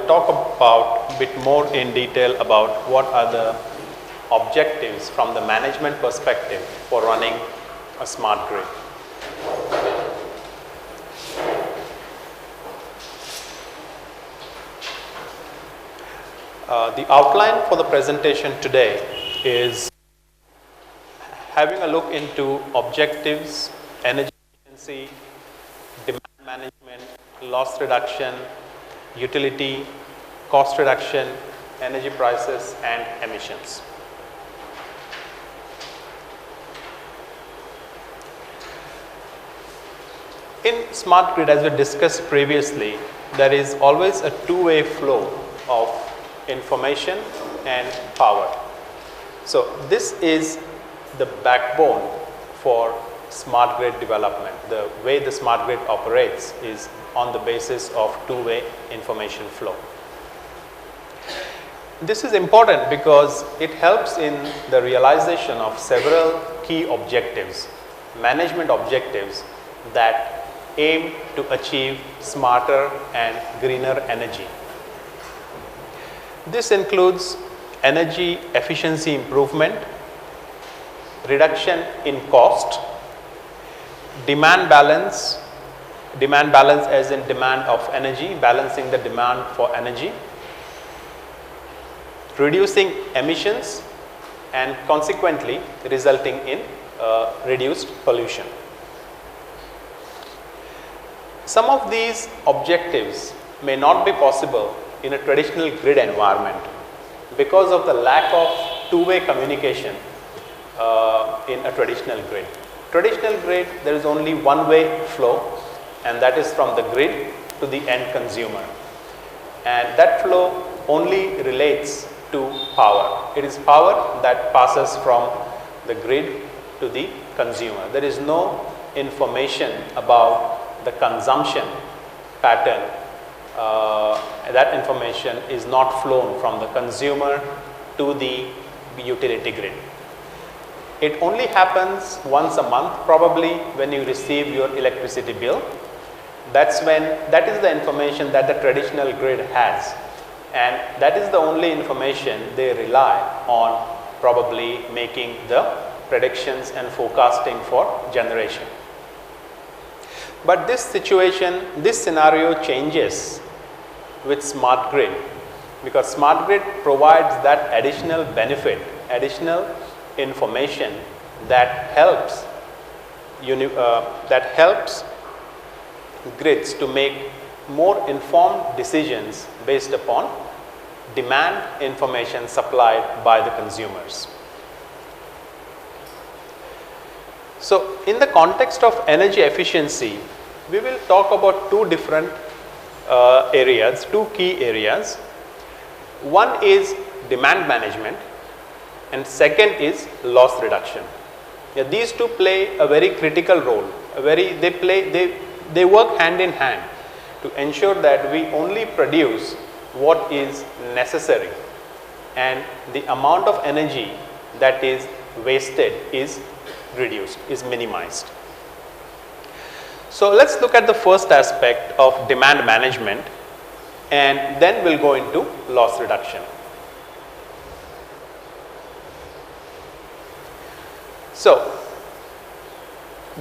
will talk about a bit more in detail about what are the objectives from the management perspective for running a smart grid. The outline for the presentation today is having a look into objectives, energy efficiency, demand management, loss reduction, utility, cost reduction, energy prices and emissions. In smart grid, as we discussed previously, there is always a two-way flow of information and power. So this is the backbone for smart grid development. The way the smart grid operates is on the basis of two-way information flow. This is important because it helps in the realization of several key objectives, management objectives that aim to achieve smarter and greener energy. This includes energy efficiency improvement, reduction in cost, demand balance as in demand of energy, balancing the demand for energy, reducing emissions and consequently resulting in reduced pollution. Some of these objectives may not be possible in a traditional grid environment because of the lack of two-way communication in a traditional grid. Traditional grid, there is only one-way flow, and that is from the grid to the end consumer, and that flow only relates to power. It is power that passes from the grid to the consumer. There is no information about the consumption pattern. That information is not flown from the consumer to the utility grid. It only happens once a month, probably when you receive your electricity bill. That is the information that the traditional grid has, and that is the only information they rely on, probably making the predictions and forecasting for generation. But this scenario changes with smart grid, because smart grid provides that additional benefit, additional information that helps grids to make more informed decisions based upon demand information supplied by the consumers. So in the context of energy efficiency, we will talk about two different areas, two key areas. One is demand management and second is loss reduction. These two play a very critical role. They work hand in hand to ensure that we only produce what is necessary and the amount of energy that is wasted is reduced, is minimized. So let's look at the first aspect of demand management, and then we'll go into loss reduction. So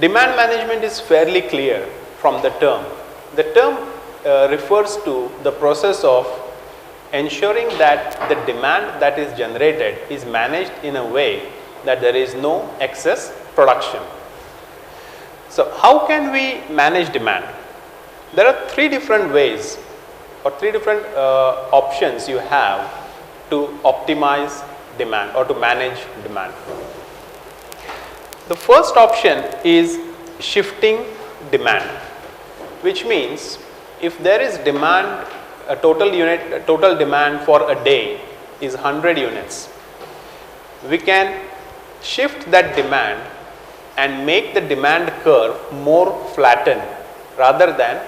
demand management is fairly clear from the term. The term refers to the process of ensuring that the demand that is generated is managed in a way that there is no excess production. So how can we manage demand? There are three different ways or three different options you have to optimize demand or to manage demand. The first option is shifting demand, which means if there is demand, a total demand for a day is 100 units, we can shift that demand and make the demand curve more flattened rather than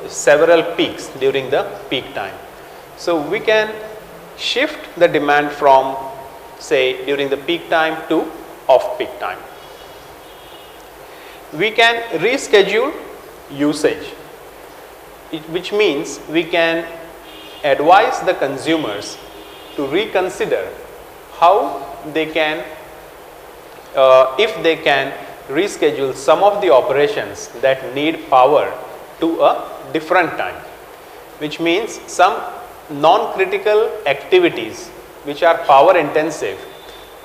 several peaks during the peak time. So we can shift the demand from, say, during the peak time to off peak time. We can reschedule usage. which means we can advise the consumers to reconsider how they can, if they can reschedule some of the operations that need power to a different time, which means some non-critical activities which are power intensive,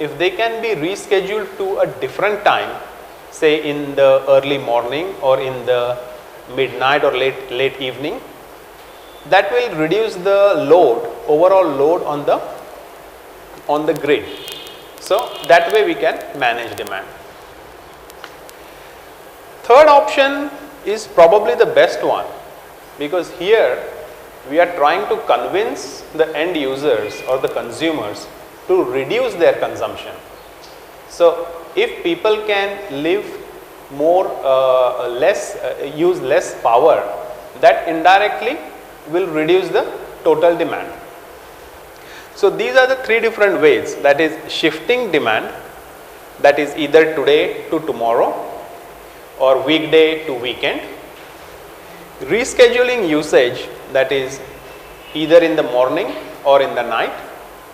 if they can be rescheduled to a different time, say in the early morning or in the midnight or late evening, that will reduce the load, overall load on the grid. So that way we can manage demand. Third option is probably the best one, because here we are trying to convince the end users or the consumers to reduce their consumption. So if people can live more, use less power, that indirectly will reduce the total demand. So these are the three different ways, that is shifting demand, that is either today to tomorrow or weekday to weekend, rescheduling usage, that is either in the morning or in the night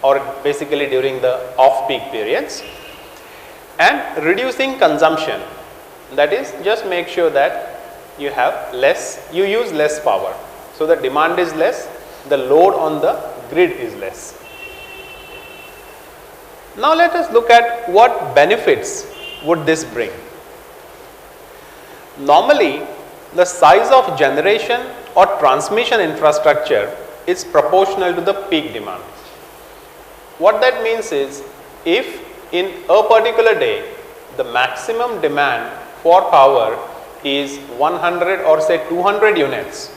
or basically during the off-peak periods, and reducing consumption, that is just make sure that you have you use less power. So the demand is less, the load on the grid is less. Now let us look at what benefits would this bring. Normally, the size of generation or transmission infrastructure is proportional to the peak demand. What that means is, if in a particular day the maximum demand for power is 100 or say 200 units,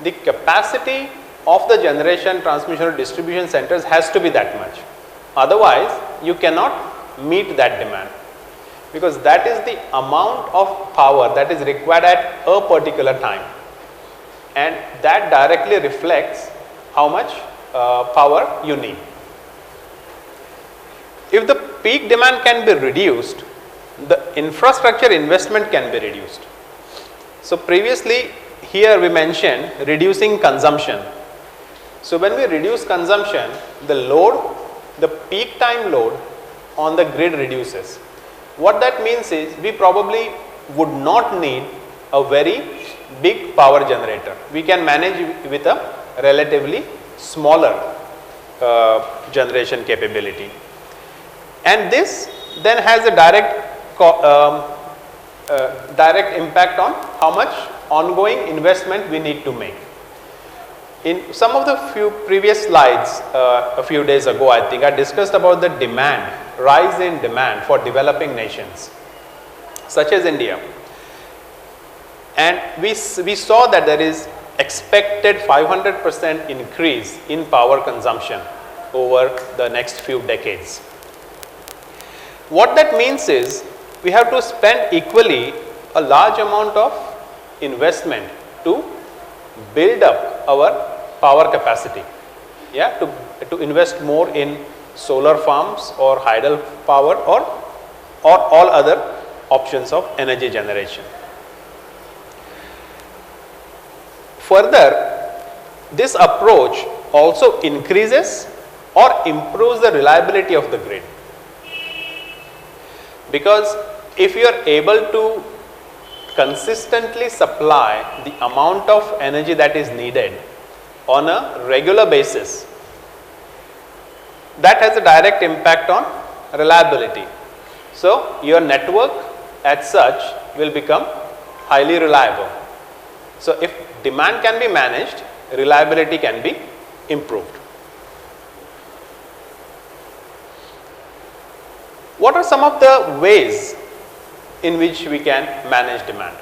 the capacity of the generation, transmission or distribution centers has to be that much. Otherwise, you cannot meet that demand, because that is the amount of power that is required at a particular time, and that directly reflects how much power you need. If the peak demand can be reduced, the infrastructure investment can be reduced. So previously here we mentioned reducing consumption. So when we reduce consumption, the load, the peak time load on the grid reduces. What that means is, we probably would not need a very big power generator. We can manage with a relatively smaller generation capability. And this then has a direct impact on how much ongoing investment we need to make. In some of the few previous slides a few days ago, I think I discussed about the demand, rise in demand for developing nations such as India, and we saw that there is expected 500% increase in power consumption over the next few decades. What that means is, we have to spend equally a large amount of investment to build up our power capacity, to invest more in solar farms or hydel power or all other options of energy generation. Further, this approach also increases or improves the reliability of the grid, because if you are able to consistently supply the amount of energy that is needed on a regular basis, that has a direct impact on reliability. So your network as such will become highly reliable. So if demand can be managed, reliability can be improved. What are some of the ways in which we can manage demand?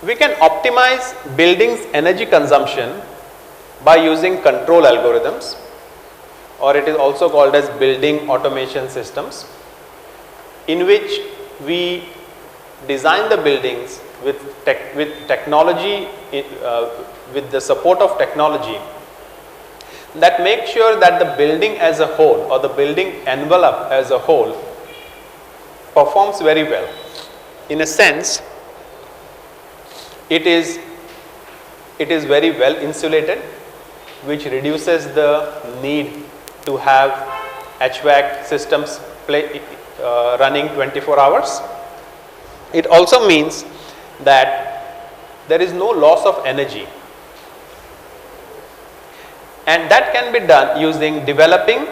We can optimize buildings' energy consumption by using control algorithms, or it is also called as building automation systems, in which we design the buildings with technology, with the support of technology, that make sure that the building as a whole or the building envelope as a whole performs very well. In a sense, It is very well insulated, which reduces the need to have HVAC systems running 24 hours. It also means that there is no loss of energy, and that can be done using developing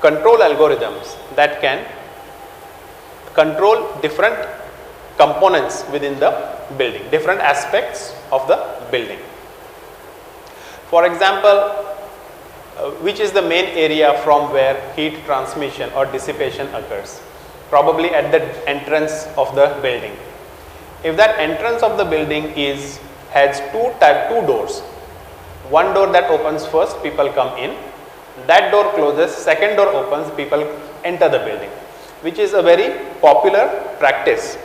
control algorithms that can control different components within the building, different aspects of the building. For example, which is the main area from where heat transmission or dissipation occurs? Probably at the entrance of the building. If that entrance of the building has two doors, one door that opens first, people come in, that door closes, second door opens, people enter the building, which is a very popular practice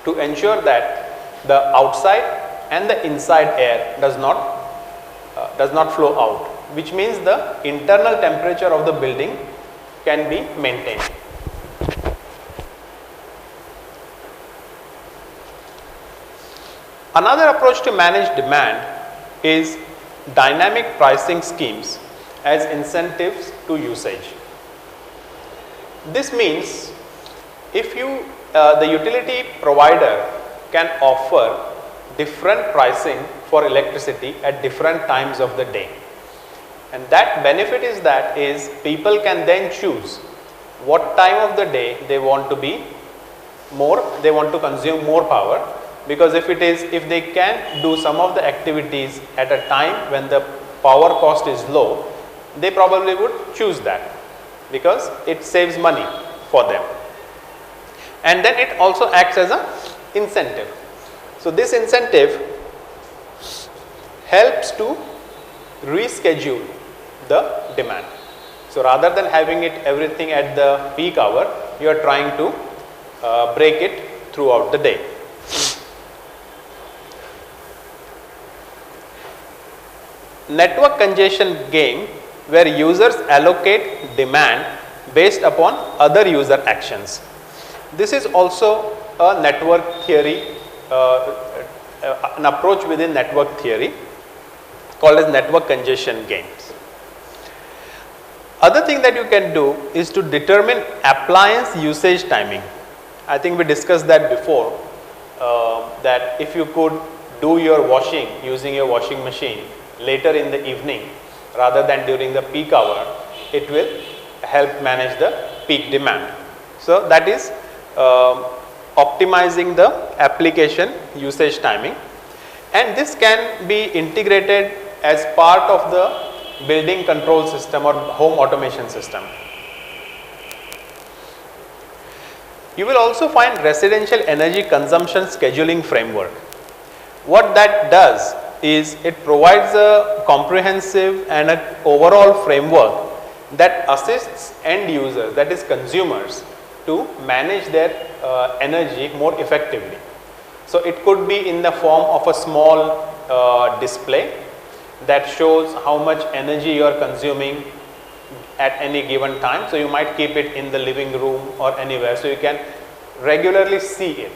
to ensure that the outside and the inside air does not flow out, which means the internal temperature of the building can be maintained. Another approach to manage demand is dynamic pricing schemes as incentives to usage. This means if the utility provider can offer different pricing for electricity at different times of the day, and that benefit is people can then choose what time of the day they want to consume more power, because if they can do some of the activities at a time when the power cost is low, they probably would choose that because it saves money for them, and then it also acts as an incentive. So this incentive helps to reschedule the demand. So rather than having everything at the peak hour, you are trying to break it throughout the day. Network congestion game, where users allocate demand based upon other user actions. This is also a network theory, an approach within network theory called as network congestion games. Other thing that you can do is to determine appliance usage timing. I think we discussed that before, that if you could do your washing using your washing machine later in the evening rather than during the peak hour, it will help manage the peak demand. So that is optimizing the application usage timing, and this can be integrated as part of the building control system or home automation system. You will also find residential energy consumption scheduling framework. What that does is it provides a comprehensive and an overall framework that assists end users, that is consumers, to manage their energy more effectively. So it could be in the form of a small display that shows how much energy you are consuming at any given time. So you might keep it in the living room or anywhere, so you can regularly see it.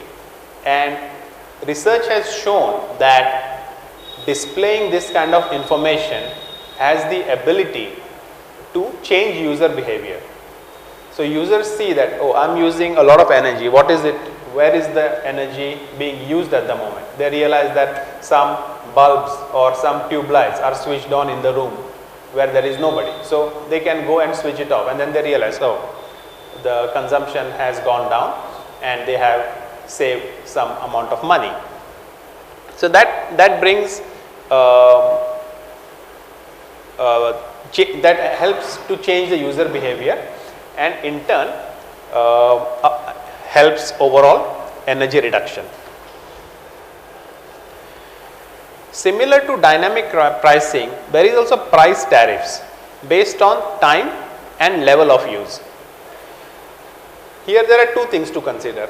And research has shown that displaying this kind of information has the ability to change user behavior. So users see that, oh, I'm using a lot of energy, what is it, where is the energy being used at the moment? They realize that some bulbs or some tube lights are switched on in the room where there is nobody. So they can go and switch it off, and then they realize, oh, the consumption has gone down and they have saved some amount of money. So that brings that helps to change the user behavior, and in turn helps overall energy reduction. Similar to dynamic pricing, there is also price tariffs based on time and level of use. Here there are two things to consider: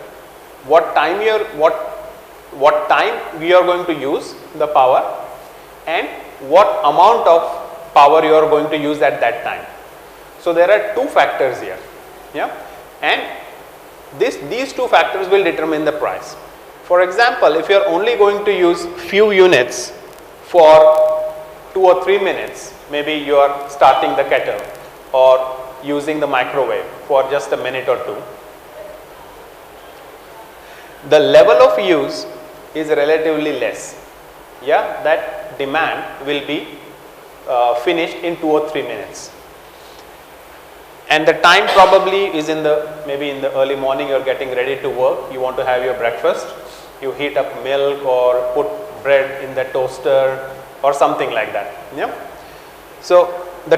what time we are going to use the power, and what amount of power you are going to use at that time. So there are two factors here, yeah, and these two factors will determine the price. For example, if you are only going to use few units for 2 or 3 minutes, maybe you are starting the kettle or using the microwave for just a minute or two, the level of use is relatively less. Yeah, that demand will be finished in 2 or 3 minutes. And the time probably is maybe in the early morning, you are getting ready to work, you want to have your breakfast, you heat up milk or put bread in the toaster or something like that. Yeah. So the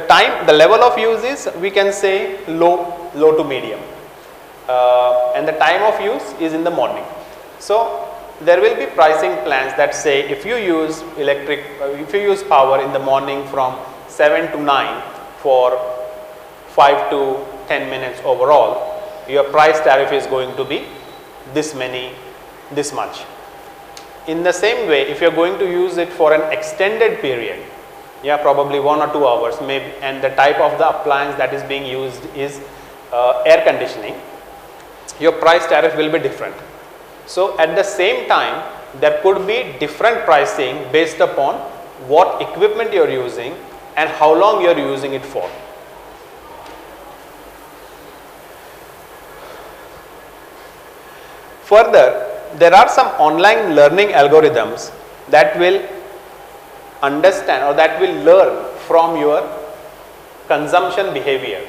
level of use is, we can say, low to medium, and the time of use is in the morning. So there will be pricing plans that say, if you use power in the morning from 7 to 9 for 5 to 10 minutes overall, your price tariff is going to be this much. In the same way, if you are going to use it for an extended period, yeah, probably 1 or 2 hours maybe, and the type of the appliance that is being used is air conditioning, your price tariff will be different. So at the same time, there could be different pricing based upon what equipment you are using and how long you are using it for. Further, there are some online learning algorithms that will understand or that will learn from your consumption behavior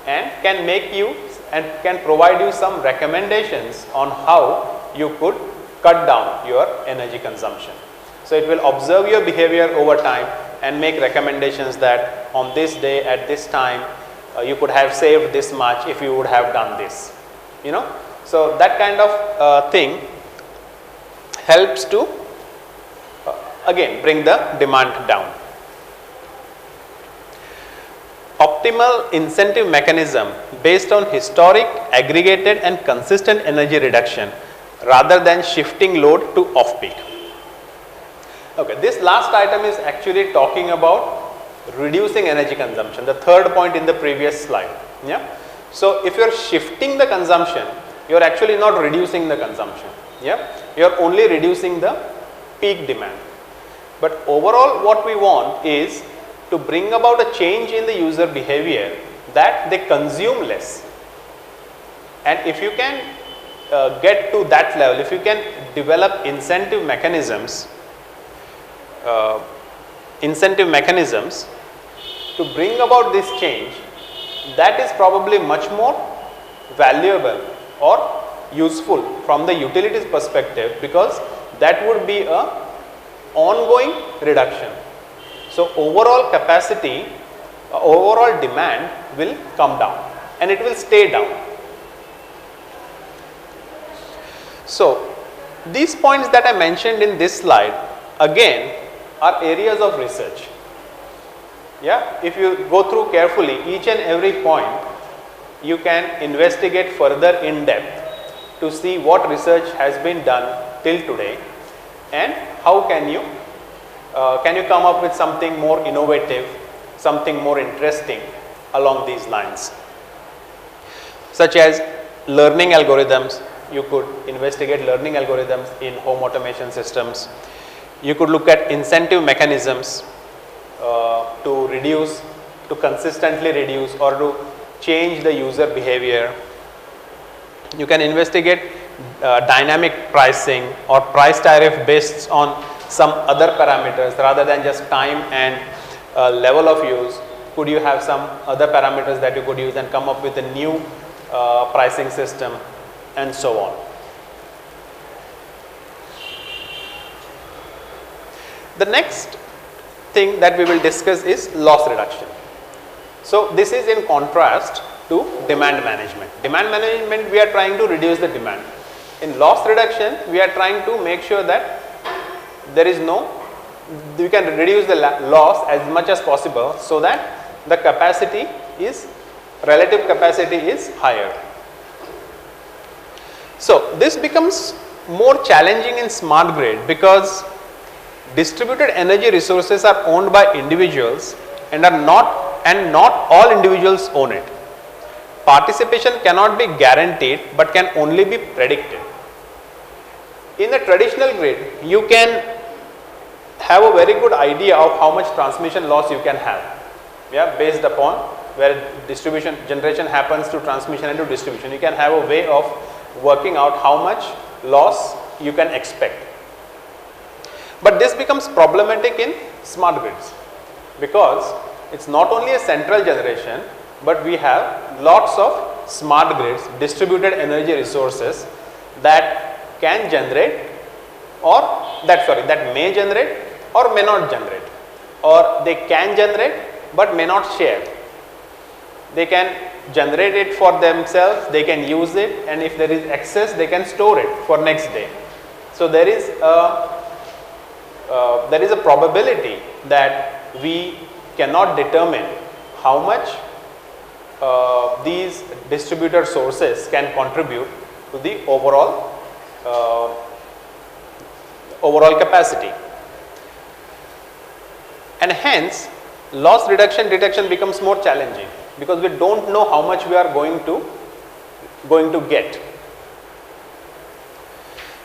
and can make you and can provide you some recommendations on how you could cut down your energy consumption. So it will observe your behavior over time and make recommendations that on this day at this time you could have saved this much if you would have done this, you know. So that kind of thing helps to again bring the demand down. Optimal incentive mechanism based on historic, aggregated and consistent energy reduction rather than shifting load to off-peak. Okay, this last item is actually talking about reducing energy consumption, the third point in the previous slide. Yeah. So if you are shifting the consumption, you are actually not reducing the consumption. Yeah, you are only reducing the peak demand. But overall, what we want is to bring about a change in the user behavior that they consume less. And if you can get to that level, if you can develop incentive mechanisms to bring about this change, that is probably much more valuable or useful from the utilities perspective, because that would be a ongoing reduction. So overall capacity, overall demand will come down and it will stay down. So these points that I mentioned in this slide again are areas of research. Yeah, if you go through carefully each and every point, you can investigate further in depth to see what research has been done till today and how can you come up with something more innovative, something more interesting along these lines, such as learning algorithms. You could investigate learning algorithms in home automation systems. You could look at incentive mechanisms to consistently reduce or to change the user behavior. You can investigate dynamic pricing or price tariff based on some other parameters rather than just time and level of use. Could you have some other parameters that you could use and come up with a new pricing system and so on. The next thing that we will discuss is loss reduction. So this is in contrast to demand management. Demand management, we are trying to reduce the demand. In loss reduction, we are trying to make sure that we can reduce the loss as much as possible so that the relative capacity is higher. So this becomes more challenging in smart grid because distributed energy resources are owned by individuals and not all individuals own it. Participation cannot be guaranteed but can only be predicted. In a traditional grid, you can have a very good idea of how much transmission loss you can have, yeah, based upon where distribution generation happens to transmission and to distribution. You can have a way of working out how much loss you can expect. But this becomes problematic in smart grids, because it's not only a central generation, but we have lots of smart grids, distributed energy resources that can generate or that may generate or may not generate, or they can generate but may not share. They can generate it for themselves, they can use it, and if there is excess they can store it for next day. So there is a probability that we cannot determine how much these distributed sources can contribute to the overall capacity, and hence loss reduction detection becomes more challenging, because we don't know how much we are going to get.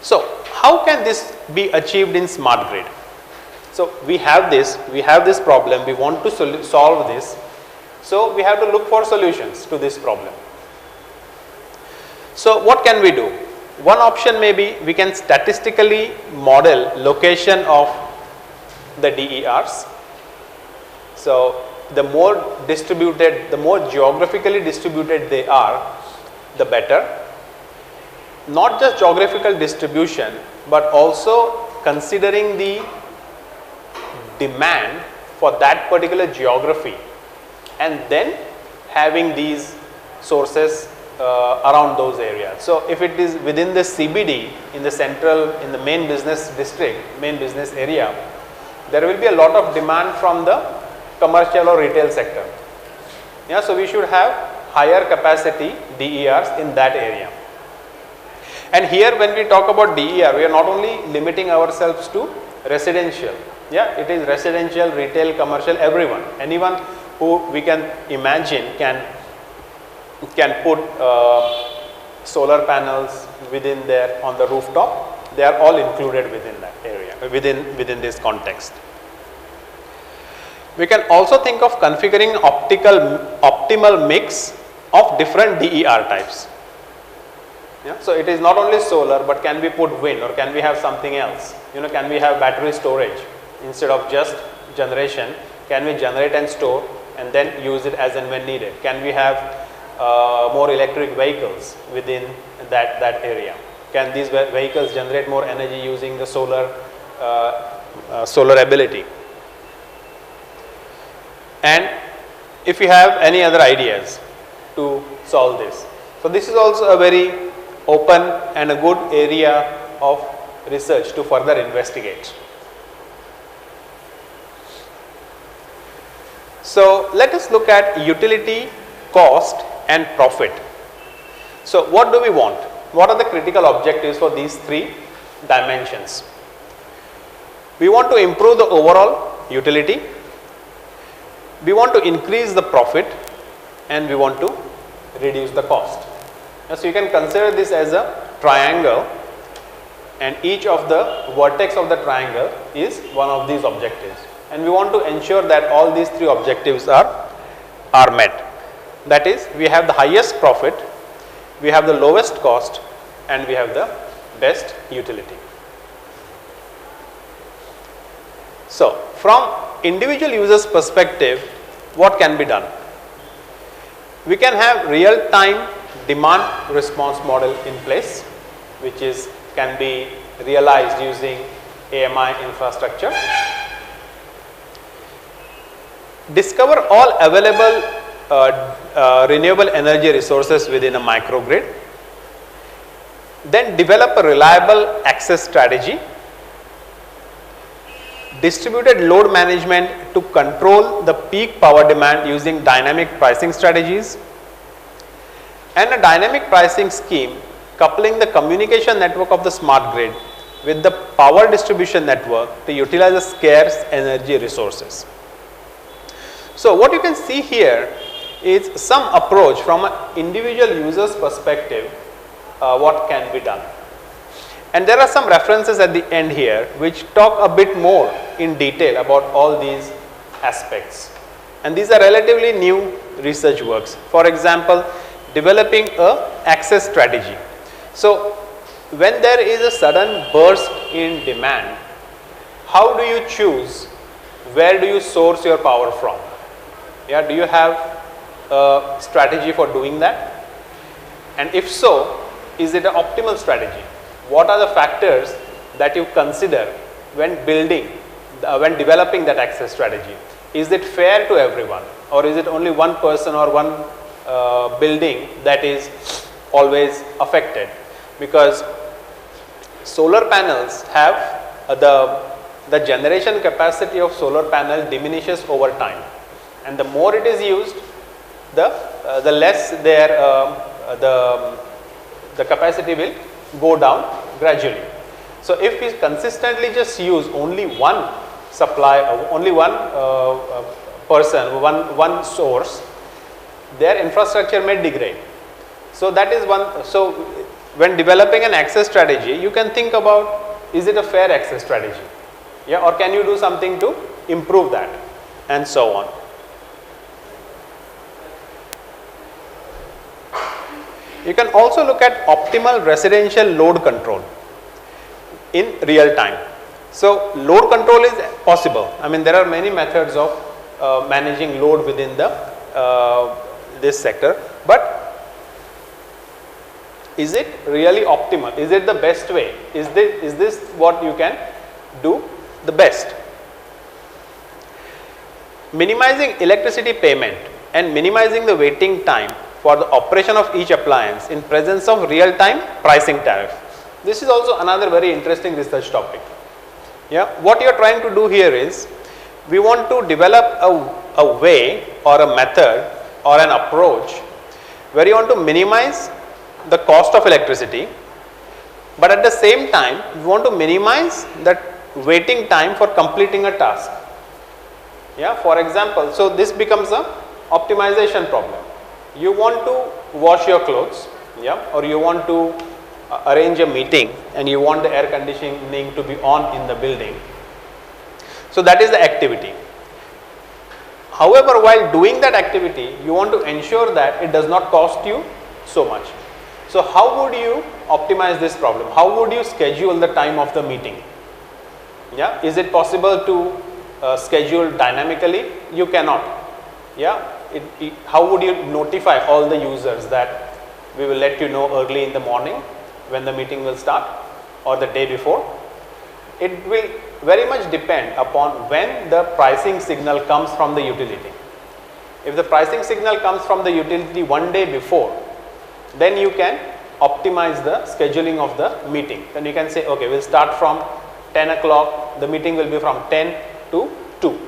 So how can this be achieved in smart grid? So we have this problem, we want to solve this, so we have to look for solutions to this problem. So what can we do? One option may be we can statistically model location of the DERs. So the more distributed, the more geographically distributed they are, the better. Not just geographical distribution, but also considering the demand for that particular geography, and then having these sources around those areas. So if it is within the CBD, in the main business district, main business area, there will be a lot of demand from the commercial or retail sector. Yeah, so we should have higher capacity DERs in that area. And here when we talk about DER, we are not only limiting ourselves to residential. Yeah, it is residential, retail, commercial, everyone. Anyone who we can imagine can put solar panels within there on the rooftop. They are all included within that area, within this context. We can also think of configuring optimal mix of different DER types. Yeah, so it is not only solar, but can we put wind, or can we have something else? Can we have battery storage instead of just generation? Can we generate and store and then use it as and when needed? Can we have more electric vehicles within that area? Can these vehicles generate more energy using the solar ability? And if you have any other ideas to solve this. So this is also a very open and a good area of research to further investigate. So let us look at utility, cost and profit. So what do we want? What are the critical objectives for these three dimensions? We want to improve the overall utility, we want to increase the profit, and we want to reduce the cost. So you can consider this as a triangle, and each of the vertex of the triangle is one of these objectives, and we want to ensure that all these three objectives are met. That is, we have the highest profit, we have the lowest cost, and we have the best utility. So from individual users perspective, what can be done? We can have real time demand response model in place, which can be realized using AMI infrastructure. Discover all available renewable energy resources within a microgrid. Then develop a reliable access strategy. Distributed load management to control the peak power demand using dynamic pricing strategies, and a dynamic pricing scheme coupling the communication network of the smart grid with the power distribution network to utilize the scarce energy resources. So what you can see here is some approach from an individual user's perspective, what can be done. And there are some references at the end here which talk a bit more in detail about all these aspects. And these are relatively new research works. For example, developing a access strategy. So when there is a sudden burst in demand, how do you choose where do you source your power from? Yeah, do you have a strategy for doing that? And if so, is it an optimal strategy? What are the factors that you consider when when developing that access strategy? Is it fair to everyone, or is it only one person or one building that is always affected? Because solar panels have the generation capacity of solar panel diminishes over time, and the more it is used, the less the capacity will go down gradually. So if we consistently just use only one supply, only one person, one source, their infrastructure may degrade. So that is one. So when developing an access strategy, you can think about, is it a fair access strategy? Yeah, or can you do something to improve that, and so on. You can also look at optimal residential load control in real time. So load control is possible. I mean, there are many methods of managing load within the this sector, but is it really optimal? Is it the best way? Is this what you can do the best? Minimizing electricity payment and minimizing the waiting time for the operation of each appliance in presence of real-time pricing tariff. This is also another very interesting research topic. Yeah, what you are trying to do here is, we want to develop a way or a method or an approach where you want to minimize the cost of electricity, but at the same time we want to minimize that waiting time for completing a task. Yeah, for example, so this becomes a optimization problem. You want to wash your clothes, yeah, or you want to arrange a meeting and you want the air conditioning to be on in the building. So that is the activity. However, while doing that activity, you want to ensure that it does not cost you so much. So how would you optimize this problem? How would you schedule the time of the meeting? Yeah, is it possible to schedule dynamically? You cannot. Yeah, how would you notify all the users that we will let you know early in the morning when the meeting will start, or the day before? It will very much depend upon when the pricing signal comes from the utility. If the pricing signal comes from the utility one day before, then you can optimize the scheduling of the meeting. Then you can say, okay, we'll start from 10 o'clock, the meeting will be from 10 to 2,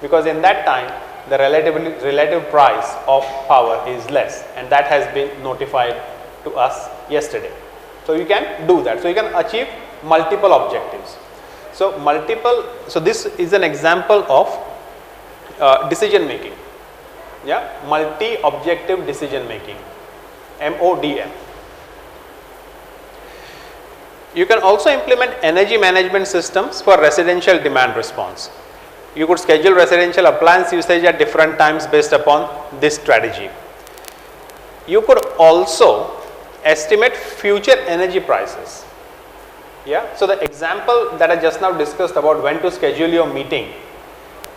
because in that time the relative price of power is less, and that has been notified to us yesterday. So you can do that. So you can achieve multiple objectives. So this is an example of decision making. Yeah, multi-objective decision making, MODM. You can also implement energy management systems for residential demand response. You could schedule residential appliance usage at different times based upon this strategy. You could also estimate future energy prices. Yeah, so the example that I just now discussed about when to schedule your meeting,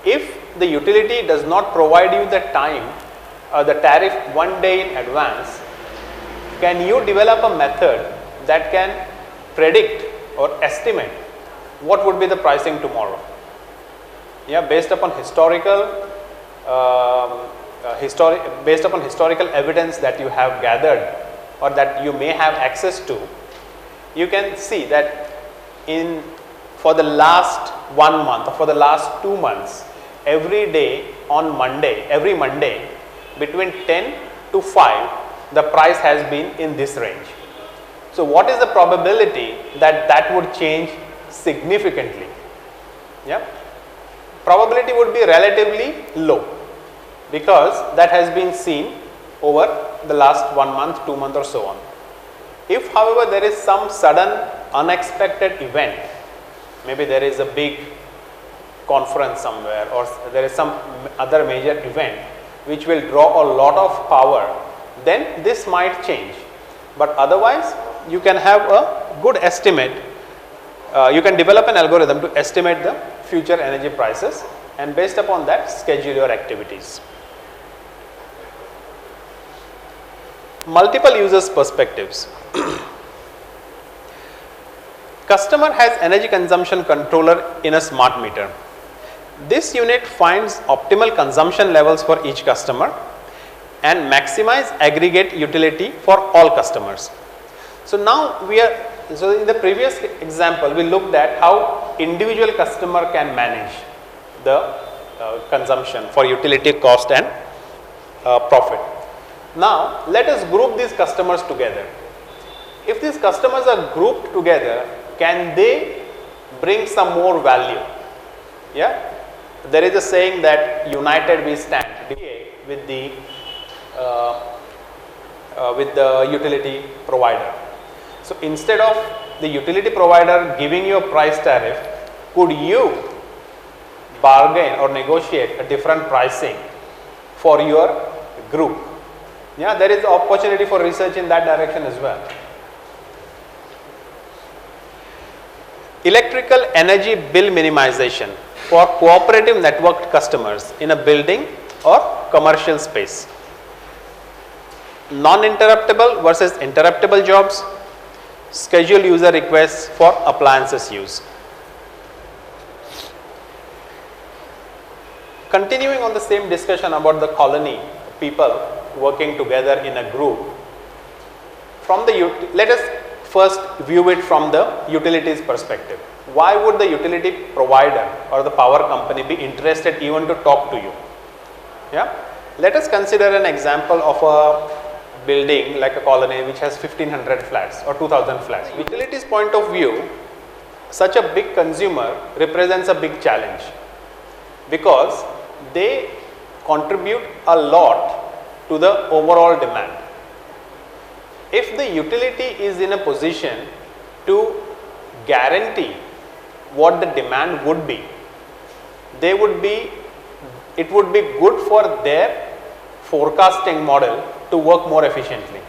if the utility does not provide you the time, the tariff one day in advance, can you develop a method that can predict or estimate what would be the pricing tomorrow? Yeah, based upon historical evidence that you have gathered or that you may have access to, you can see that for the last 1 month or for the last 2 months, every day on Monday, every Monday between 10 to 5, the price has been in this range. So what is the probability that that would change significantly? Yeah, probability would be relatively low, because that has been seen over the last 1 month, 2 months or so on. If however there is some sudden unexpected event, maybe there is a big conference somewhere or there is some other major event which will draw a lot of power, then this might change. But otherwise you can have a good estimate. You can develop an algorithm to estimate the future energy prices and based upon that schedule your activities. Multiple users perspectives. Customer has energy consumption controller in a smart meter. This unit finds optimal consumption levels for each customer and maximize aggregate utility for all customers. So now so in the previous example we looked at how individual customer can manage the consumption for utility cost and profit. Now let us group these customers together. If these customers are grouped together, can they bring some more value? Yeah, there is a saying that united we stand with the utility provider. So instead of the utility provider giving you a price tariff, could you bargain or negotiate a different pricing for your group? Yeah, there is opportunity for research in that direction as well. Electrical energy bill minimization for cooperative networked customers in a building or commercial space. Non-interruptible versus interruptible jobs. Schedule user requests for appliances use. Continuing on the same discussion about the colony, people working together in a group. Let us first view it from the utilities perspective. Why would the utility provider or the power company be interested even to talk to you? Yeah, let us consider an example of a building like a colony which has 1500 flats or 2000 flats. Utilities point of view, such a big consumer represents a big challenge because they contribute a lot to the overall demand. If the utility is in a position to guarantee what the demand would be, it would be good for their forecasting model to work more efficiently.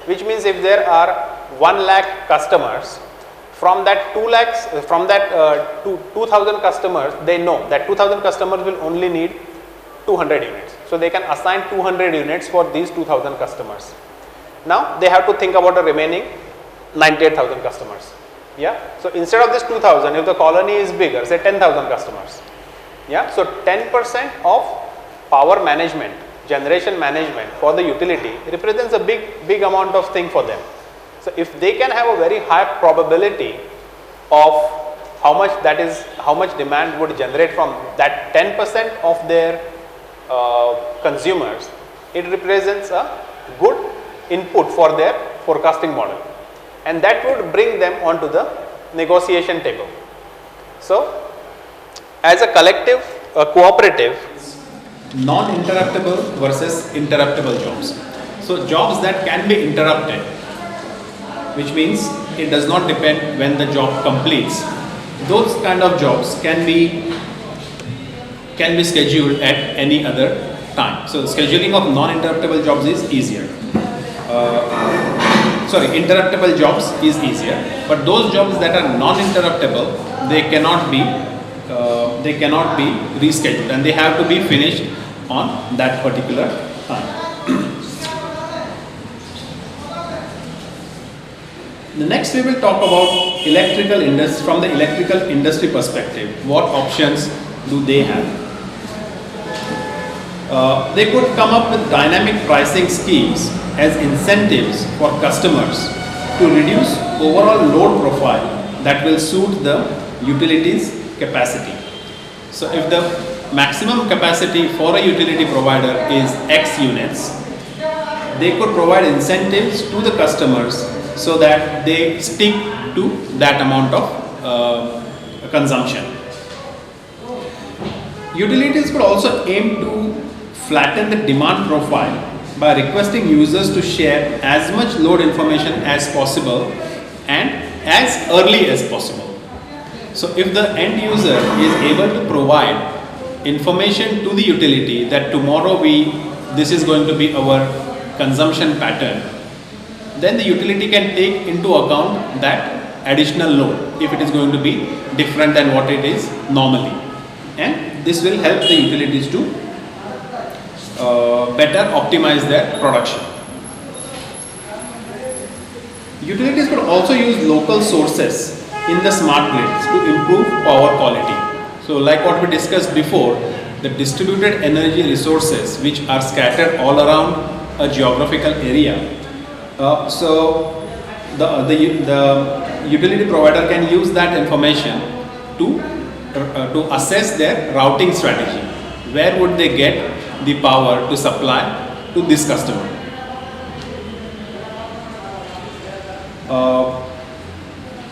Which means if there are 1 lakh customers, from that 2000 customers, they know that 2000 customers will only need 200 units. So they can assign 200 units for these 2000 customers. Now they have to think about the remaining 98,000 customers. Yeah. So instead of this 2000, if the colony is bigger, say 10,000 customers. Yeah. So 10% of power management, generation management for the utility represents a big amount of thing for them. So if they can have a very high probability of how much demand would generate from that 10% of their consumers, it represents a good input for their forecasting model, and that would bring them onto the negotiation table. So as a collective, a cooperative, non-interruptible versus interruptible jobs. So jobs that can be interrupted, which means it does not depend when the job completes, those kind of jobs can be scheduled at any other time. So scheduling of non-interruptible jobs is easier. Interruptible jobs is easier, but those jobs that are non-interruptible, they cannot be rescheduled and they have to be finished on that particular time. The next we will talk about electrical industry from the electrical industry perspective. What options do they have? They could come up with dynamic pricing schemes as incentives for customers to reduce overall load profile that will suit the utility's capacity. So if the maximum capacity for a utility provider is X units, they could provide incentives to the customers so that they stick to that amount of consumption. Utilities could also aim to flatten the demand profile by requesting users to share as much load information as possible and as early as possible. So if the end user is able to provide information to the utility that tomorrow this is going to be our consumption pattern, then the utility can take into account that additional load if it is going to be different than what it is normally, and this will help the utilities to better optimize their production. Utilities could also use local sources in the smart grids to improve power quality. So like what we discussed before, the distributed energy resources which are scattered all around a geographical area. So the utility provider can use that information to assess their routing strategy. Where would they get the power to supply to this customer?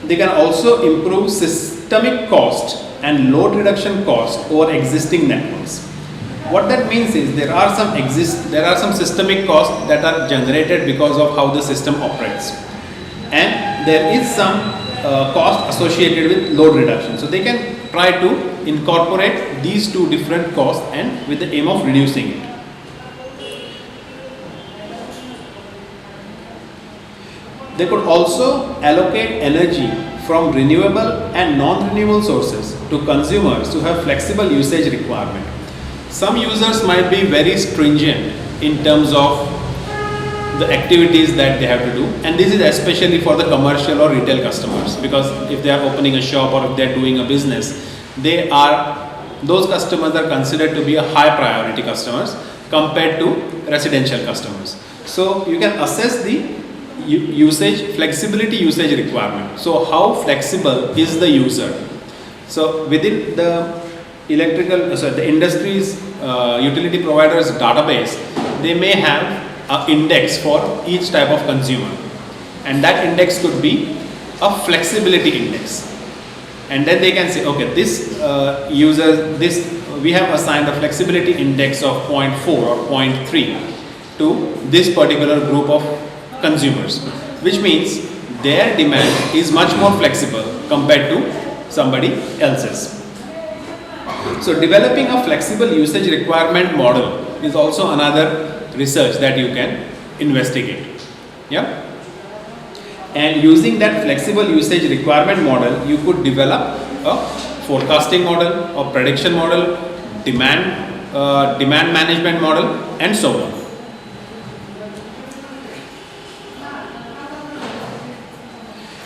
They can also improve systemic cost and load reduction cost over existing networks. What that means is there are some systemic costs that are generated because of how the system operates, and there is some cost associated with load reduction. So they can try to incorporate these two different costs and with the aim of reducing it. They could also allocate energy from renewable and non-renewable sources to consumers who have flexible usage requirement. Some users might be very stringent in terms of the activities that they have to do, and this is especially for the commercial or retail customers, because if they are opening a shop or if they are doing a business, those customers are considered to be a high priority customers compared to residential customers. So you can assess the flexibility usage requirement. So how flexible is the user? So within the the industry's utility providers database, they may have an index for each type of consumer, and that index could be a flexibility index. And then they can say, okay, this we have assigned a flexibility index of 0.4 or 0.3 to this particular group of consumers, which means their demand is much more flexible compared to somebody else's. So developing a flexible usage requirement model is also another research that you can investigate. Yeah. And using that flexible usage requirement model, you could develop a forecasting model, a prediction model, demand management model, and so on.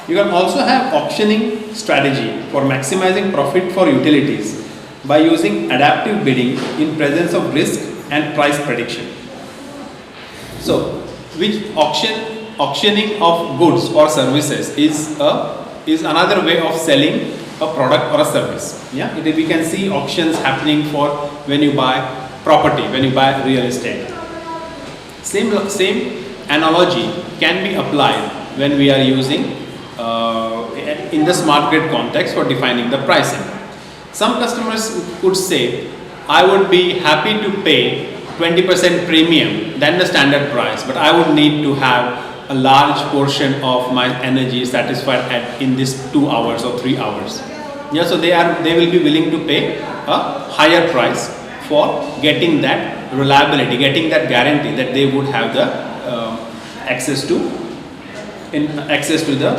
You can also have auctioning strategy for maximizing profit for utilities by using adaptive bidding in presence of risk and price prediction. So, which auctioning of goods or services is another way of selling a product or a service. Yeah, we can see auctions happening for when you buy property, when you buy real estate. Same analogy can be applied when we are using in the smart grid context for defining the pricing. Some customers could say, I would be happy to pay 20% premium than the standard price, but I would need to have a large portion of my energy satisfied in this 2 hours or 3 hours. Yeah, so they will be willing to pay a higher price for getting that reliability, getting that guarantee that they would have the access to the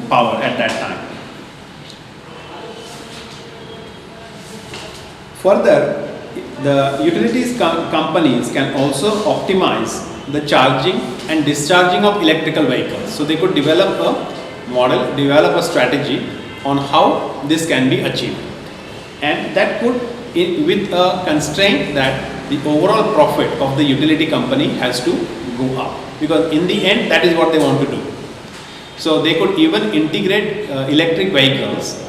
power at that time. Further, the utilities companies can also optimize the charging and discharging of electrical vehicles. So they could develop a model, develop a strategy on how this can be achieved, and that could, with a constraint that the overall profit of the utility company has to go up, because in the end that is what they want to do. So they could even integrate electric vehicles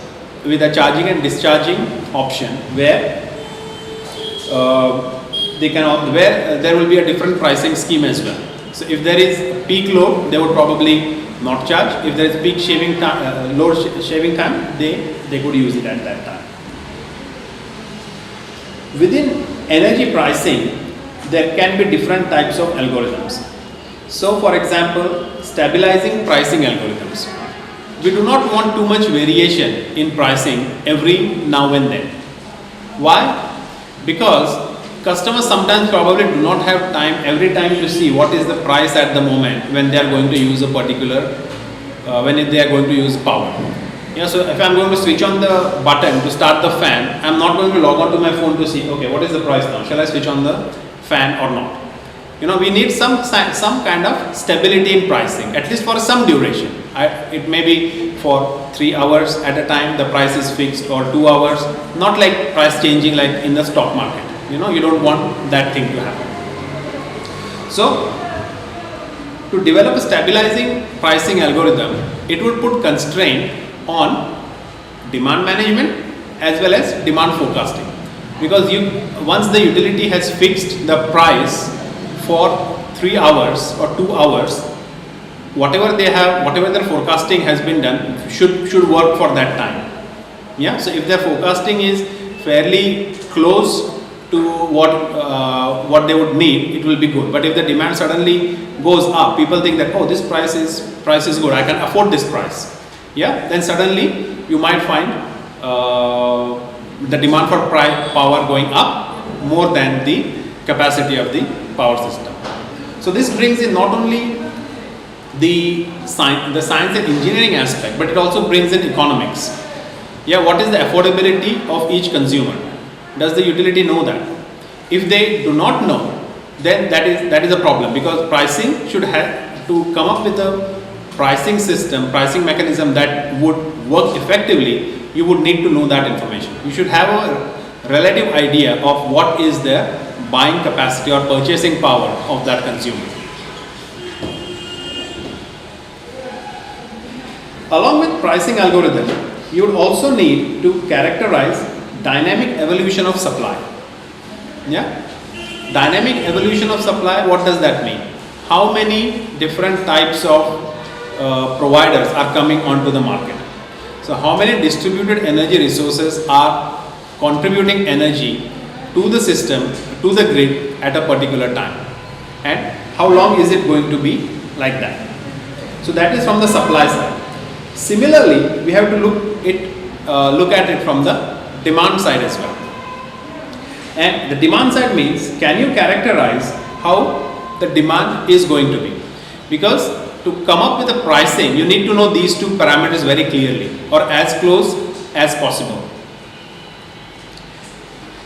with a charging and discharging option where there will be a different pricing scheme as well. So if there is peak load, they would probably not charge. If there is peak shaving time, load shaving time, they could use it at that time. Within energy pricing, there can be different types of algorithms. So for example, stabilizing pricing algorithms. We do not want too much variation in pricing every now and then. Why? Because customers sometimes probably do not have time every time to see what is the price at the moment when they are going to use a particular, when they are going to use power. Yeah, so if I am going to switch on the button to start the fan, I am not going to log on to my phone to see, okay, what is the price now? Shall I switch on the fan or not? You know, we need some kind of stability in pricing, at least for some duration. It may be for 3 hours at a time, the price is fixed, or 2 hours, not like price changing like in the stock market. You know, you don't want that thing to happen. So, to develop a stabilizing pricing algorithm, it would put constraint on demand management as well as demand forecasting, because once the utility has fixed the price for 3 hours or 2 hours, whatever they have, whatever their forecasting has been done should work for that time. Yeah, so if their forecasting is fairly close to what they would need, it will be good. But if the demand suddenly goes up, people think that, oh, this price is good, I can afford this price. Yeah, then suddenly you might find the demand for power going up more than the capacity of the power system. So this brings in not only the science and engineering aspect, but it also brings in economics. Yeah, what is the affordability of each consumer? Does the utility know that? If they do not know, then that is a problem, because pricing should have to come up with a pricing system, pricing mechanism that would work effectively. You would need to know that information. You should have a relative idea of what is the buying capacity or purchasing power of that consumer. Along with pricing algorithm, you would also need to characterize dynamic evolution of supply. Yeah? Dynamic evolution of supply, what does that mean? How many different types of providers are coming onto the market? So how many distributed energy resources are contributing energy to the system, to the grid at a particular time, and how long is it going to be like that? So that is from the supply side. Similarly, we have to look at it from the demand side as well. And the demand side means, can you characterize how the demand is going to be? Because to come up with a pricing, you need to know these two parameters very clearly, or as close as possible.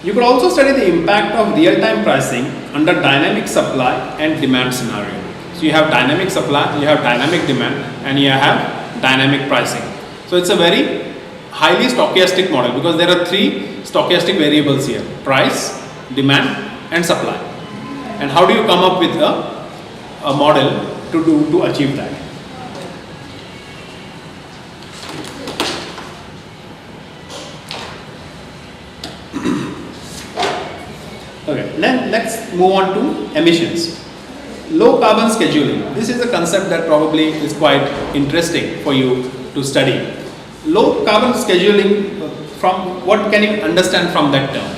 You could also study the impact of real-time pricing under dynamic supply and demand scenario. So you have dynamic supply, you have dynamic demand, and you have dynamic pricing. So it's a very highly stochastic model, because there are 3 stochastic variables here: price, demand, and supply. And how do you come up with a model to achieve that? Okay, then let's move on to emissions. Low carbon scheduling. This is a concept that probably is quite interesting for you to study. Low carbon scheduling, from what can you understand from that term?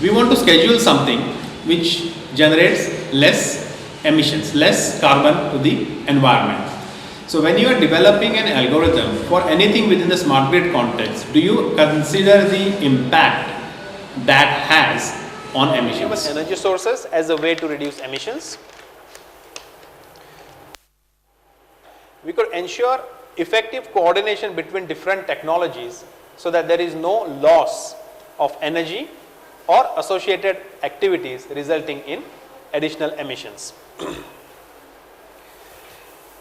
We want to schedule something which generates less emissions, less carbon to the environment. So when you are developing an algorithm for anything within the smart grid context, do you consider the impact that has on emissions? Energy sources as a way to reduce emissions. We could ensure effective coordination between different technologies so that there is no loss of energy or associated activities resulting in additional emissions.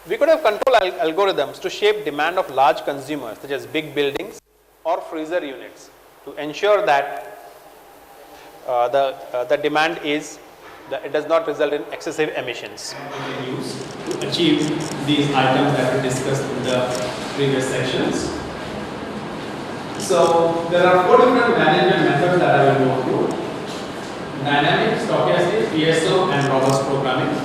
We could have control algorithms to shape demand of large consumers such as big buildings or freezer units to ensure that the demand it does not result in excessive emissions. We can use to achieve these items that we discussed in the previous sections. So there are 4 different management methods that I will go through: dynamic, stochastic, PSO, and robust programming.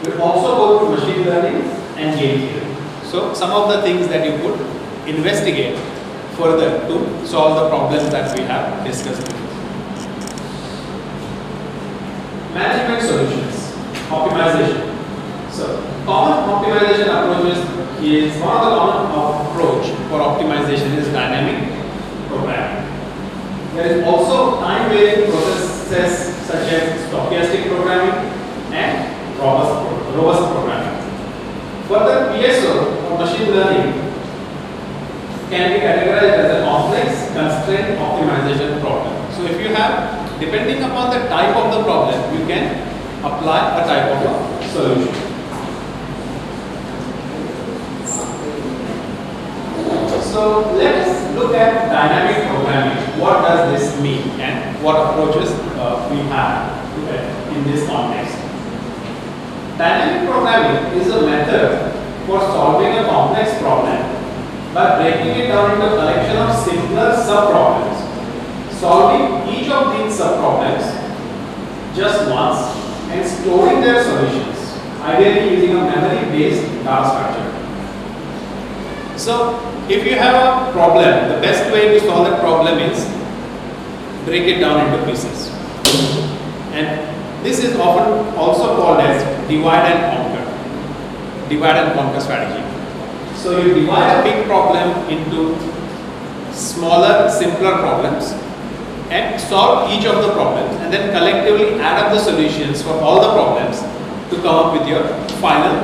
We will also go through machine learning and game theory. So some of the things that you could investigate further to solve the problems that we have discussed before. Management solutions, optimization. So common optimization approaches is one of the common approach for optimization is dynamic programming. There is also time varying processes such as stochastic programming and robust programming. Further, PSO or machine learning can be categorized as a complex constraint optimization problem. So if you have, depending upon the type of the problem, you can apply a type of a solution. So let us look at dynamic programming. What does this mean and what approaches we have in this context? Dynamic programming is a method for solving a complex problem by breaking it down into a collection of simpler sub-problems, solving each of these sub-problems just once and storing their solutions, ideally using a memory-based data structure. So, if you have a problem, the best way to solve that problem is break it down into pieces. And this is often also called as divide and conquer strategy. So you divide a big problem into smaller, simpler problems and solve each of the problems and then collectively add up the solutions for all the problems to come up with your final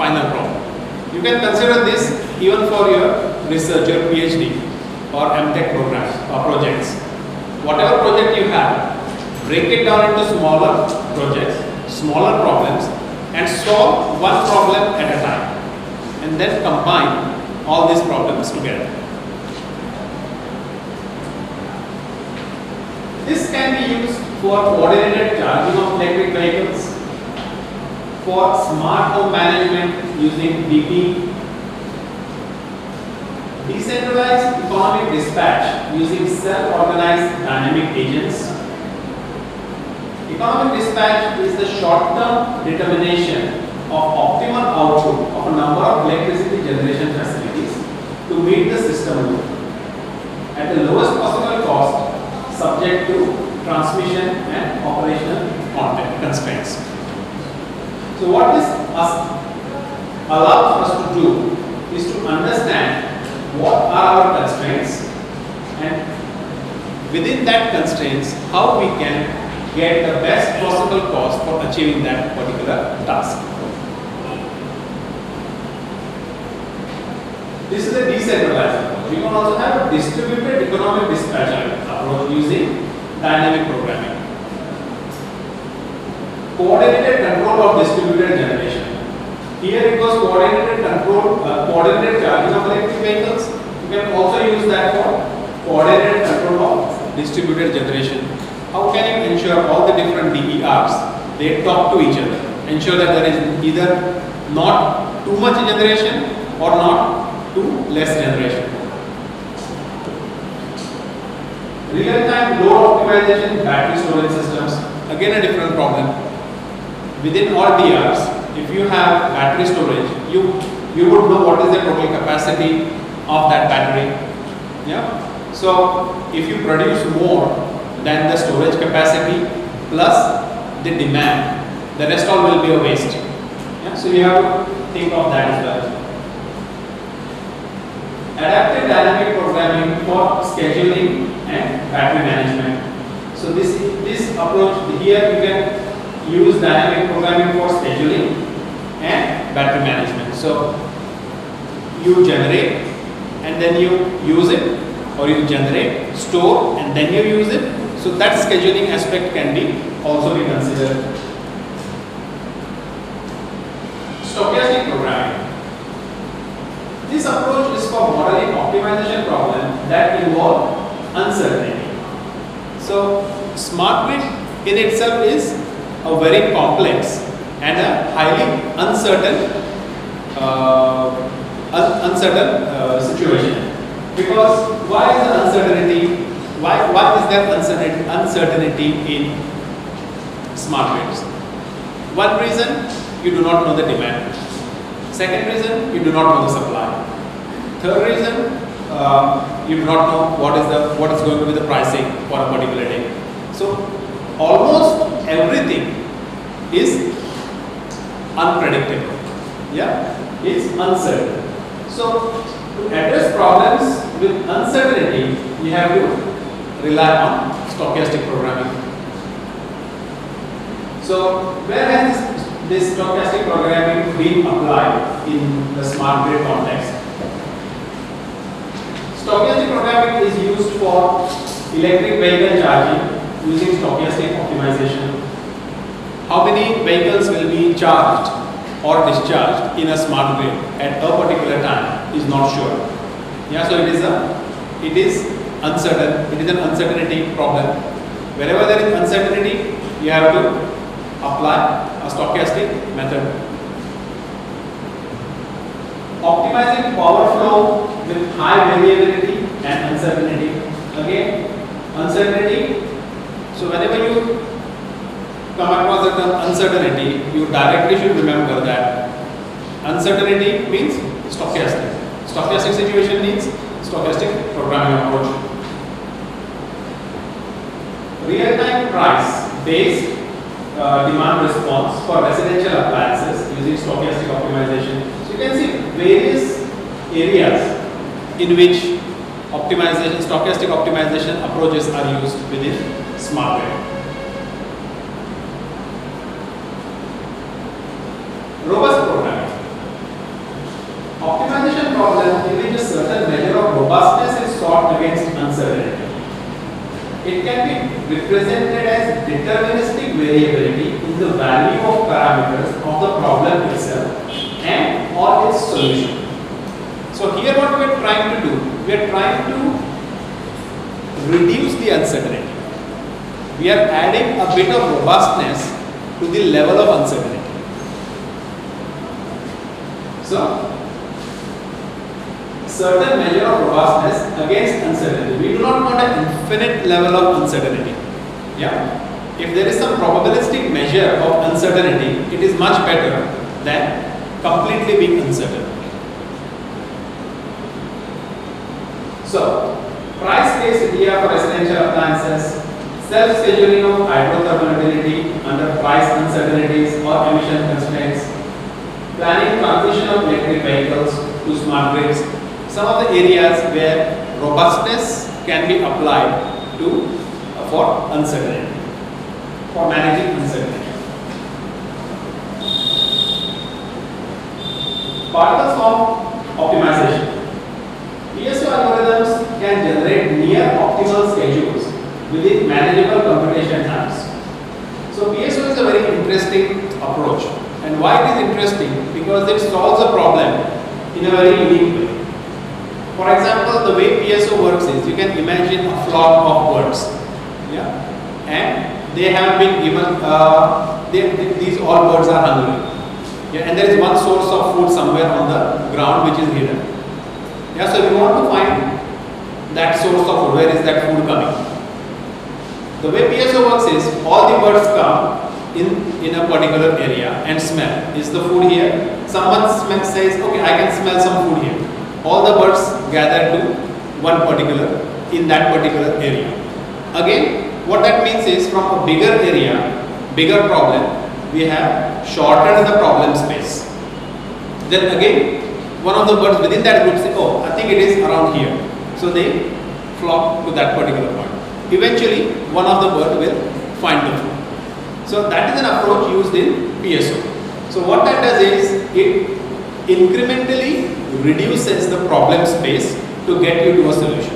problem. You can consider this even for your research, your PhD or MTech programs or projects. Whatever project you have, break it down into smaller projects, smaller problems and solve one problem at a time and then combine all these problems together. This can be used for coordinated charging of electric vehicles, for smart home management using BP, decentralized economic dispatch using self-organized dynamic agents. Economic dispatch is the short-term determination of optimal output of a number of electricity generation facilities to meet the system load at the lowest possible cost, subject to transmission and operational constraints. So what this allows us to do is to understand what are our constraints and within that constraints how we can get the best possible cost for achieving that particular task. This is a decentralized approach. We can also have a distributed economic dispatch approach using dynamic programming. Coordinated control of distributed generation. Here it was coordinated control, coordinated charging of electric vehicles. You can also use that for coordinated control of distributed generation. How can you ensure all the different DERs, they talk to each other, ensure that there is either not too much generation or not too less generation. Real-time load optimization in battery storage systems, again a different problem. Within all DRs, if you have battery storage, you would know what is the total capacity of that battery. Yeah. So if you produce more than the storage capacity plus the demand, the rest all will be a waste. Yeah. So you have to think of that as well. Adaptive dynamic programming for scheduling and battery management. So this approach here you can use dynamic programming for scheduling and battery management. So you generate and then you use it, or you generate, store and then you use it. So that scheduling aspect can be also be considered. Stochastic programming. This approach is for modeling optimization problems that involve uncertainty. So smart grid in itself is a very complex and a highly uncertain situation. Because why is the uncertainty? Why is there uncertainty in smart grids? One reason, you do not know the demand. Second reason, you do not know the supply. Third reason, you do not know what is going to be the pricing for a particular day. So almost everything is unpredictable. Yeah, it's uncertain. So to address problems with uncertainty, you have to rely on stochastic programming. So where has this stochastic programming been applied in the smart grid context? Stochastic programming is used for electric vehicle charging using stochastic optimization. How many vehicles will be charged or discharged in a smart grid at a particular time is not sure. Yeah, so it is uncertain. It is an uncertainty problem. Wherever there is uncertainty, you have to apply a stochastic method. Optimizing power flow with high variability and uncertainty. Again, uncertainty. So whenever you come across the term uncertainty, you directly should remember that uncertainty means stochastic. Stochastic situation means stochastic programming approach. Real-time price-based demand response for residential appliances using stochastic optimization. So you can see various areas in which stochastic optimization approaches are used within smart grid. Robust programming. Optimization problem in which a certain measure of robustness is sought against uncertainty. It can be represented as deterministic variability in the value of parameters of the problem itself and or its solution. So here what we are trying to do, we are trying to reduce the uncertainty. We are adding a bit of robustness to the level of uncertainty. So, certain measure of robustness against uncertainty. We do not want an infinite level of uncertainty. Yeah. If there is some probabilistic measure of uncertainty, it is much better than completely being uncertain. So, price-based idea for residential appliances, self-scheduling of hydrothermal under price uncertainties or emission constraints, planning transition of electric vehicles to smart grids, some of the areas where robustness can be applied to for uncertainty, for managing uncertainty. Particle form optimization. PSO algorithms can generate near optimal schedules within manageable computation times. So PSO is a very interesting approach. And why it is interesting? Because it solves a problem in a very unique way. For example, the way PSO works is, you can imagine a flock of birds. Yeah? And they have been given, these all birds are hungry. Yeah? And there is one source of food somewhere on the ground which is hidden. Yeah? So we want to find that source of food. Where is that food coming? The way PSO works is, all the birds come in a particular area and smell. Is the food here? Someone says, okay, I can smell some food here. All the birds gather to in that particular area. Again, what that means is, from a bigger area, bigger problem, we have shortened the problem space. Then again, one of the birds within that group say, oh, I think it is around here. So they flock to that particular point. Eventually, one of the birds will find the food. So that is an approach used in PSO. So what that does is, it incrementally reduces the problem space to get you to a solution.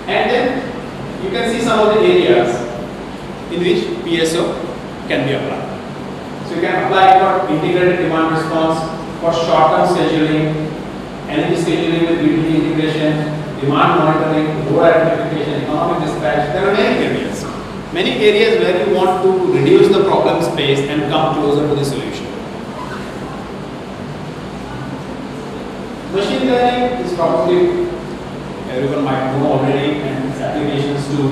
And then you can see some of the areas in which PSO can be applied. So you can apply it for integrated demand response, for short-term scheduling, energy scheduling with utility integration, demand monitoring, load identification, economic dispatch. There are many areas where you want to reduce the problem space and come closer to the solution. Machine learning is probably everyone might know already, and its applications to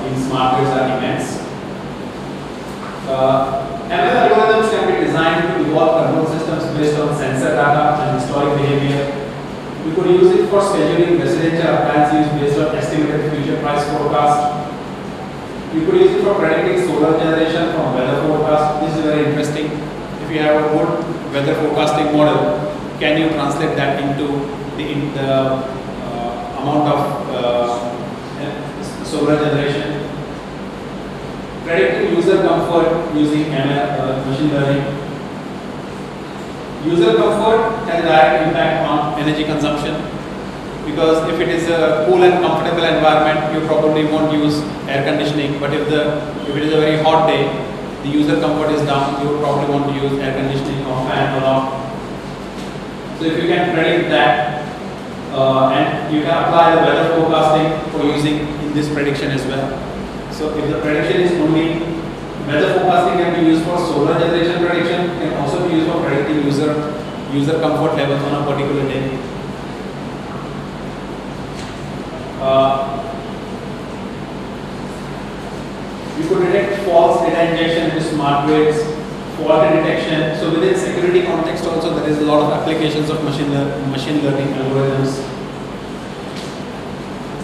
in smart grids are immense. ML algorithms can be designed to evolve control systems based on sensor data and historic behavior. We could use it for scheduling residential appliance use based on estimated future price forecast. You could use it for predicting solar generation from weather forecast. This is very interesting. If you have a good weather forecasting model, can you translate that into the amount of solar generation? Predicting user comfort using ML, machine learning. User comfort has a direct impact on energy consumption, because if it is a cool and comfortable environment, you probably won't use air conditioning. But if it is a very hot day, the user comfort is down, you probably want to use air conditioning or fan or off. So if you can predict that, and you can apply the weather forecasting for using in this prediction as well. So if the prediction is only weather forecasting, can be used for solar generation prediction, can also be used for predicting user comfort levels on a particular day. You could detect false data injection into smart grids, fault detection. So within security context also, there is a lot of applications of machine learning algorithms.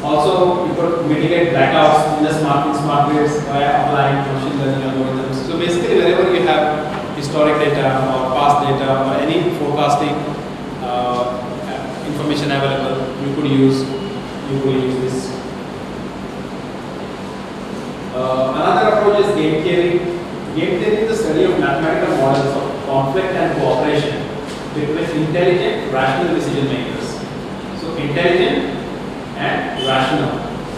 Also, you could mitigate blackouts in the smart grids by applying machine learning algorithms. So basically, wherever you have historic data or past data or any forecasting information available, you could use this. Another approach is game theory. Game theory is the study of mathematical models of conflict and cooperation between intelligent, rational decision makers. So intelligent and rational.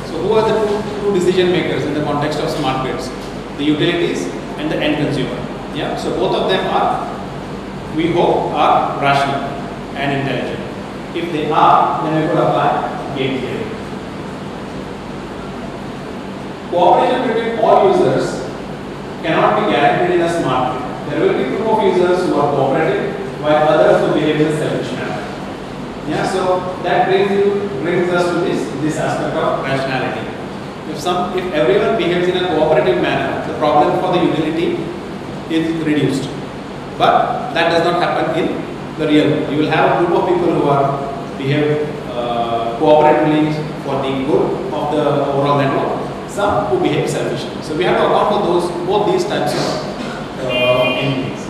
So who are the two decision makers in the context of smart grids? The utilities and the end consumer. Yeah. So both of them are, we hope, are rational and intelligent. If they are, then we could apply game theory. Cooperation between all users cannot be guaranteed in a smart grid. There will be group of users who are cooperative, while others who behave in a selfish manner. Yeah, so that brings us to this aspect of rationality. If everyone behaves in a cooperative manner, the problem for the utility is reduced. But that does not happen in the real world. You will have a group of people who behave cooperatively for the good of the overall network. Some who behave selfishly. So we have to account for both these types of entities.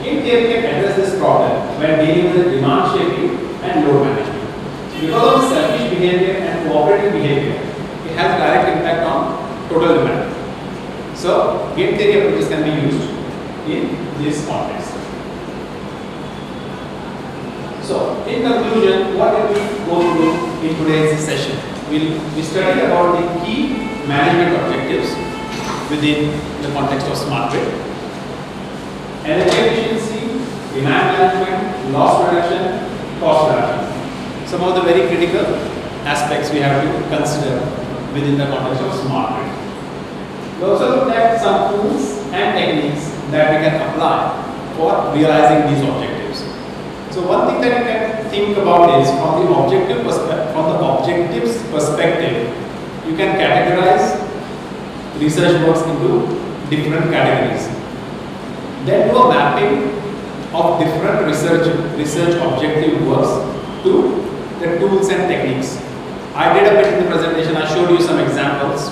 Game theory can address this problem when dealing with demand shaping and load management. So because of the selfish behavior and cooperative behavior, it has direct impact on total demand. So game theory approaches can be used in this context. So in conclusion, what did we go through in today's session? We studied about the key management objectives within the context of smart grid: energy efficiency, demand management, loss reduction, cost reduction. Some of the very critical aspects we have to consider within the context of smart grid. We also looked at some tools and techniques that we can apply for realizing these objectives. So one thing that you can think about is from the objectives perspective, you can categorize research works into different categories. Then do a mapping of different research objective works to the tools and techniques. I did a bit in the presentation, I showed you some examples,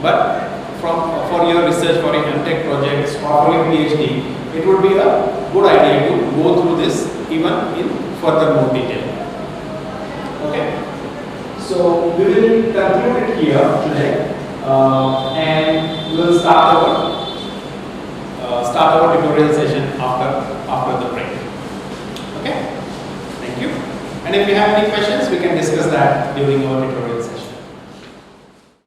but for your research, for your MTech projects or for your PhD, it would be a good idea to go through this even in further more detail. Okay, so we will conclude it here today, and we will start our tutorial session after the break. Okay, thank you. And if you have any questions, we can discuss that during our tutorial session.